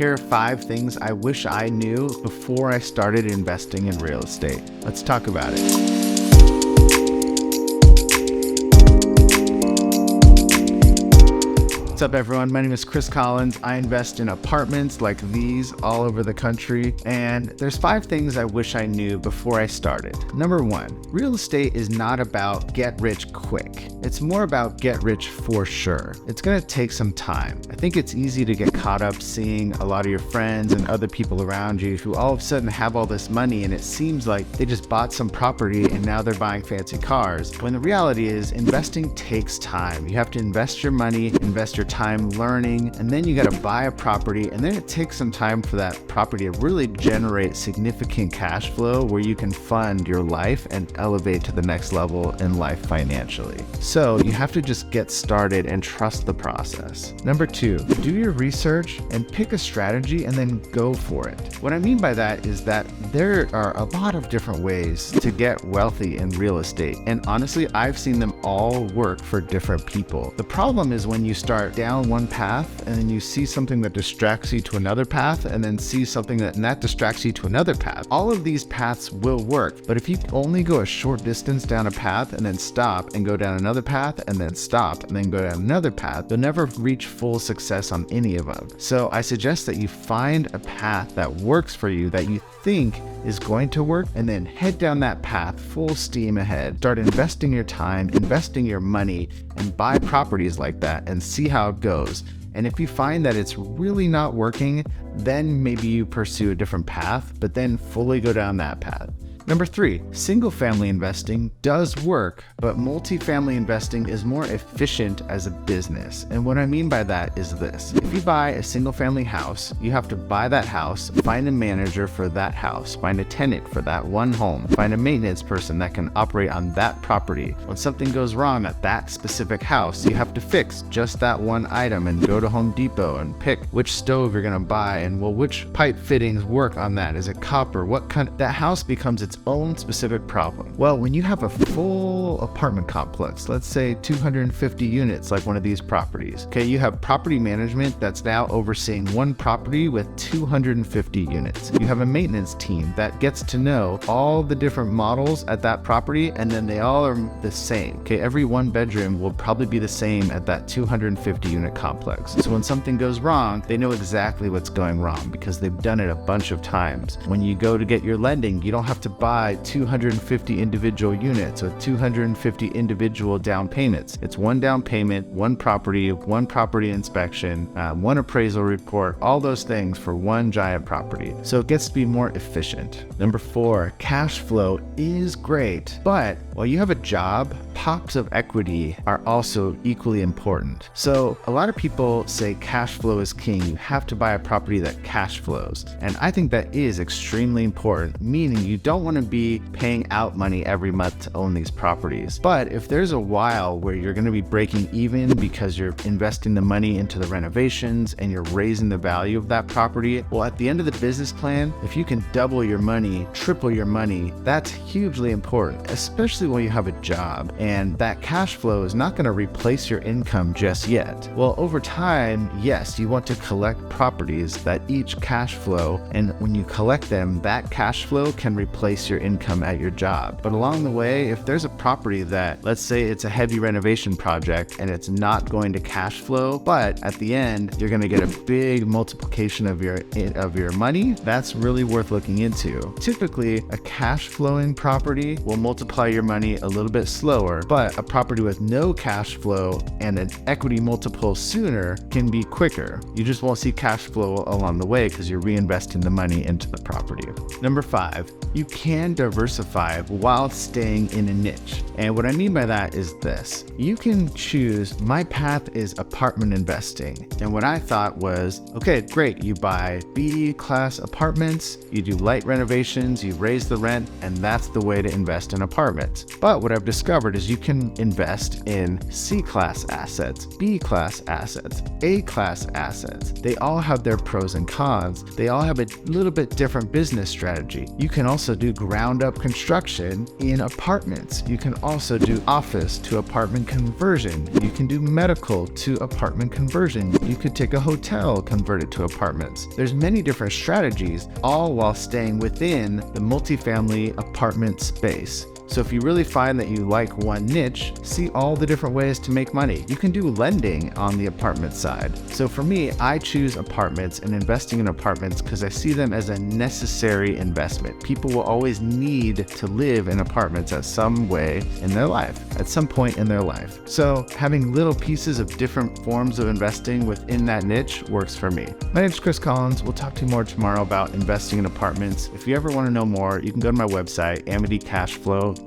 Here are 5 things I wish I knew before I started investing in real estate. Let's talk about it. What's up, everyone? My name is Chris Collins. I invest in apartments like these all over the country, and there's 5 things I wish I knew before I started. Number 1, real estate is not about get rich quick. It's more about get rich for sure. It's gonna take some time. I think it's easy to get caught up seeing a lot of your friends and other people around you who all of a sudden have all this money, and it seems like they just bought some property and now they're buying fancy cars. When the reality is, investing takes time. You have to invest your money, invest your time learning, and then you got to buy a property, and then it takes some time for that property to really generate significant cash flow where you can fund your life and elevate to the next level in life financially. So you have to just get started and trust the process. Number 2, do your research and pick a strategy and then go for it. What I mean by that is that there are a lot of different ways to get wealthy in real estate, and honestly, I've seen them all work for different people. The problem is when you start down one path and then you see something that distracts you to another path, and then see something that distracts you to another path. All of these paths will work, but if you only go a short distance down a path and then stop and go down another path and then stop and then go down another path, you'll never reach full success on any of them. So I suggest that you find a path that works for you, that you think is going to work, and then head down that path full steam ahead. Start investing your time, investing your money, and buy properties like that and see how it goes. And if you find that it's really not working, then maybe you pursue a different path, but then fully go down that path. Number 3, single family investing does work, but multifamily investing is more efficient as a business. And what I mean by that is this. If you buy a single family house, you have to buy that house, find a manager for that house, find a tenant for that one home, find a maintenance person that can operate on that property. When something goes wrong at that specific house, you have to fix just that one item and go to Home Depot and pick which stove you're gonna buy and which pipe fittings work on that. Is it copper? That house becomes its own specific problem. Well, when you have a full apartment complex, let's say 250 units like one of these properties, okay, you have property management that's now overseeing one property with 250 units. You have a maintenance team that gets to know all the different models at that property, and then they all are the same. Okay, every one bedroom will probably be the same at that 250 unit complex. So when something goes wrong, they know exactly what's going wrong because they've done it a bunch of times. When you go to get your lending, you don't have to buy 250 individual units with 250 individual down payments. It's one down payment, one property inspection, one appraisal report, all those things for one giant property. So it gets to be more efficient. Number 4, cash flow is great, but while you have a job, pops of equity are also equally important. So a lot of people say cash flow is king. You have to buy a property that cash flows. And I think that is extremely important, meaning you don't want to be paying out money every month to own these properties. But if there's a while where you're going to be breaking even because you're investing the money into the renovations and you're raising the value of that property, well, at the end of the business plan, if you can double your money, triple your money, that's hugely important, especially when you have a job. And that cash flow is not going to replace your income just yet. Well, over time, yes, you want to collect properties that each cash flow, and when you collect them, that cash flow can replace your income at your job. But along the way, if there's a property that, let's say it's a heavy renovation project and it's not going to cash flow, but at the end, you're going to get a big multiplication of your money, that's really worth looking into. Typically, a cash flowing property will multiply your money a little bit slower, but a property with no cash flow and an equity multiple sooner can be quicker. You just won't see cash flow along the way because you're reinvesting the money into the property. Number 5, you can diversify while staying in a niche. And what I mean by that is this. You can choose, my path is apartment investing. And what I thought was, okay, great. You buy B class apartments, you do light renovations, you raise the rent, and that's the way to invest in apartments. apartments. But what I've discovered is you can invest in C-class assets, B-class assets, A-class assets. They all have their pros and cons. They all have a little bit different business strategy. You can also do ground up construction in apartments. You can also do office to apartment conversion. You can do medical to apartment conversion. You could take a hotel, convert it to apartments. There's many different strategies, all while staying within the multifamily apartment space. So if you really find that you like one niche, see all the different ways to make money. You can do lending on the apartment side. So for me, I choose apartments and investing in apartments because I see them as a necessary investment. People will always need to live in apartments at some way in their life, at some point in their life. So having little pieces of different forms of investing within that niche works for me. My name is Chris Collins. We'll talk to you more tomorrow about investing in apartments. If you ever want to know more, you can go to my website, amitycashflow.com.